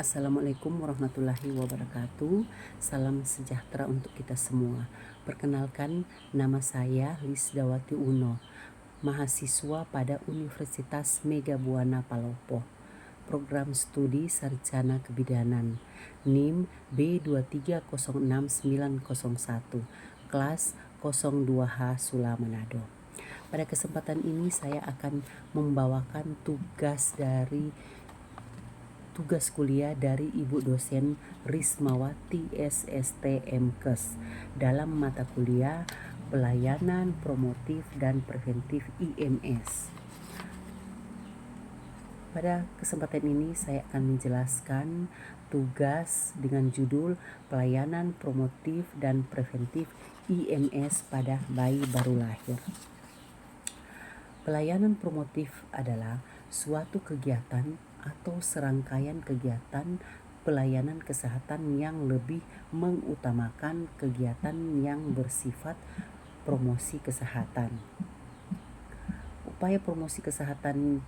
Assalamualaikum warahmatullahi wabarakatuh. Salam sejahtera untuk kita semua. Perkenalkan, nama saya Lisdawati Uno, mahasiswa pada Universitas Mega Buana Palopo, program studi sarjana kebidanan, NIM B2306901, kelas 02H Sula Manado. Pada kesempatan ini saya akan membawakan tugas kuliah dari Ibu dosen Rismawati SST MKes dalam mata kuliah Pelayanan Promotif dan Preventif IMS. Pada kesempatan ini saya akan menjelaskan tugas dengan judul Pelayanan Promotif dan Preventif IMS pada bayi baru lahir. Pelayanan promotif adalah suatu kegiatan atau serangkaian kegiatan pelayanan kesehatan yang lebih mengutamakan kegiatan yang bersifat promosi kesehatan. Upaya promosi kesehatan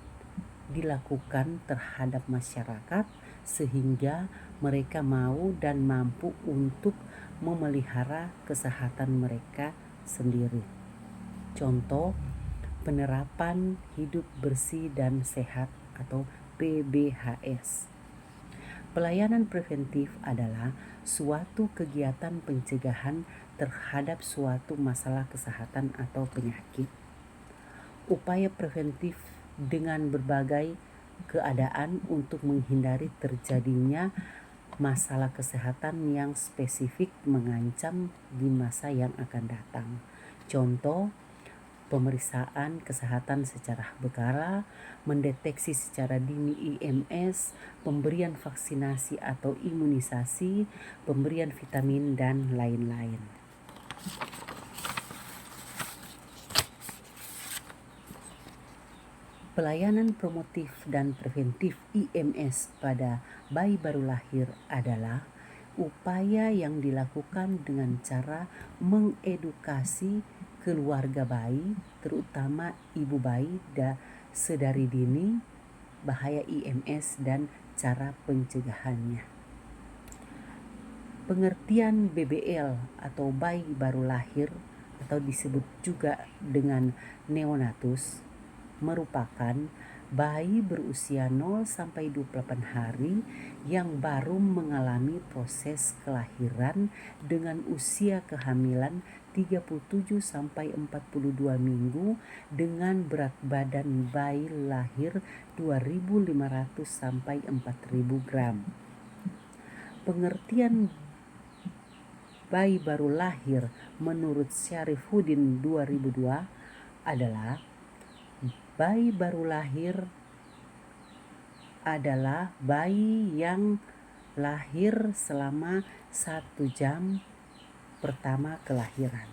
dilakukan terhadap masyarakat sehingga mereka mau dan mampu untuk memelihara kesehatan mereka sendiri. Contoh, penerapan hidup bersih dan sehat atau PBHS. Pelayanan preventif adalah suatu kegiatan pencegahan terhadap suatu masalah kesehatan atau penyakit. Upaya preventif dengan berbagai keadaan untuk menghindari terjadinya masalah kesehatan yang spesifik mengancam di masa yang akan datang. Contoh, pemeriksaan kesehatan secara berkala, mendeteksi secara dini IMS, pemberian vaksinasi atau imunisasi, pemberian vitamin, dan lain-lain. Pelayanan promotif dan preventif IMS pada bayi baru lahir adalah upaya yang dilakukan dengan cara mengedukasi keluarga bayi, terutama ibu bayi sedari dini, bahaya IMS dan cara pencegahannya. Pengertian BBL atau bayi baru lahir atau disebut juga dengan neonatus merupakan bayi berusia 0-28 hari yang baru mengalami proses kelahiran dengan usia kehamilan 37-42 minggu dengan berat badan bayi lahir 2.500-4.000 gram. Pengertian bayi baru lahir menurut Syarifuddin 2002 adalah bayi baru lahir adalah bayi yang lahir selama 1 jam pertama kelahiran.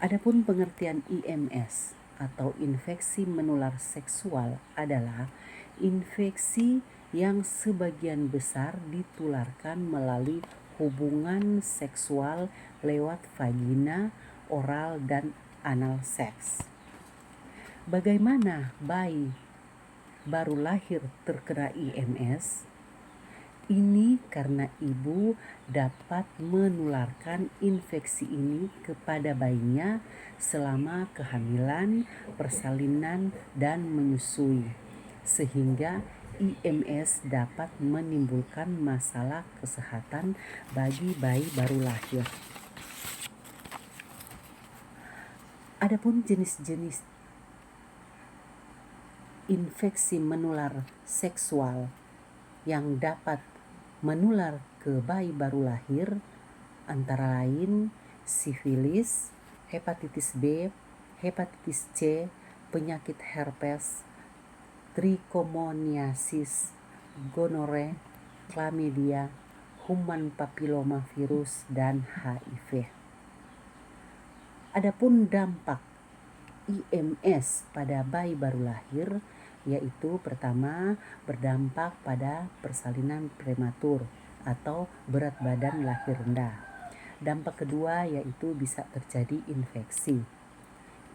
Adapun pengertian IMS atau infeksi menular seksual adalah infeksi yang sebagian besar ditularkan melalui hubungan seksual lewat vagina, oral, dan anal seks. Bagaimana bayi baru lahir terkena IMS? Ini karena ibu dapat menularkan infeksi ini kepada bayinya selama kehamilan, persalinan, dan menyusui, sehingga IMS dapat menimbulkan masalah kesehatan bagi bayi baru lahir. Adapun jenis-jenis infeksi menular seksual yang dapat menular ke bayi baru lahir antara lain sifilis, hepatitis B, hepatitis C, penyakit herpes, trichomoniasis, gonore, chlamydia, human papilloma virus, dan HIV. Adapun dampak IMS pada bayi baru lahir yaitu pertama, berdampak pada persalinan prematur atau berat badan lahir rendah. Dampak kedua yaitu bisa terjadi infeksi.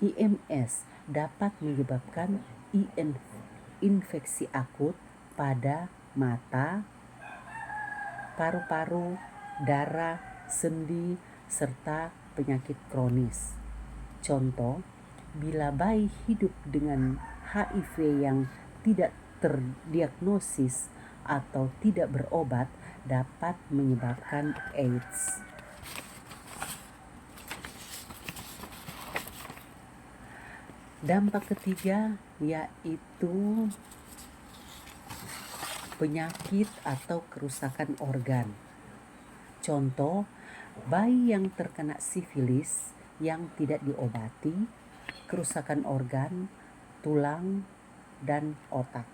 IMS dapat menyebabkan infeksi akut pada mata, paru-paru, darah, sendi, serta penyakit kronis. Contoh, bila bayi hidup dengan HIV yang tidak terdiagnosis atau tidak berobat dapat menyebabkan AIDS. Dampak ketiga yaitu penyakit atau kerusakan organ. Contoh, bayi yang terkena sifilis yang tidak diobati, kerusakan organ, tulang, dan otak.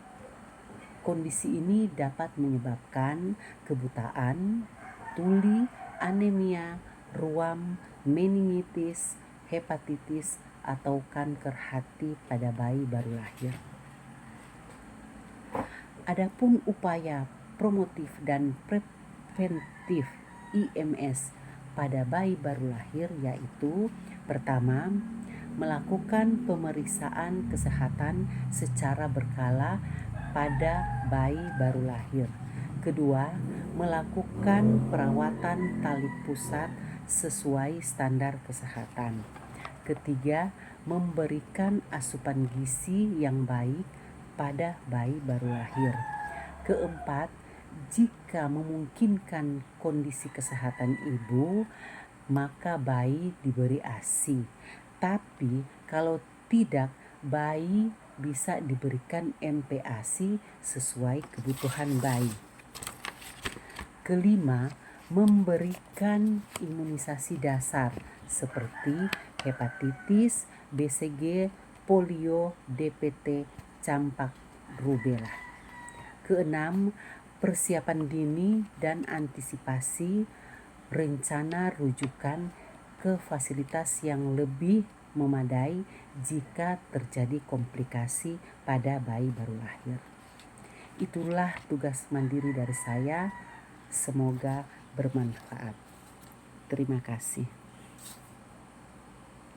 Kondisi ini dapat menyebabkan kebutaan, tuli, anemia, ruam, meningitis, hepatitis, atau kanker hati pada bayi baru lahir. Adapun upaya promotif dan preventif IMS pada bayi baru lahir yaitu pertama, melakukan pemeriksaan kesehatan secara berkala pada bayi baru lahir. Kedua, melakukan perawatan tali pusat sesuai standar kesehatan. Ketiga, memberikan asupan gizi yang baik pada bayi baru lahir. Keempat, jika memungkinkan kondisi kesehatan ibu, maka bayi diberi ASI. Tapi kalau tidak, bayi bisa diberikan MPASI sesuai kebutuhan bayi. Kelima, memberikan imunisasi dasar seperti hepatitis, BCG, polio, DPT, campak, rubella. Keenam, persiapan dini dan antisipasi rencana rujukan ke fasilitas yang lebih memadai jika terjadi komplikasi pada bayi baru lahir. Itulah tugas mandiri dari saya. Semoga bermanfaat. Terima kasih.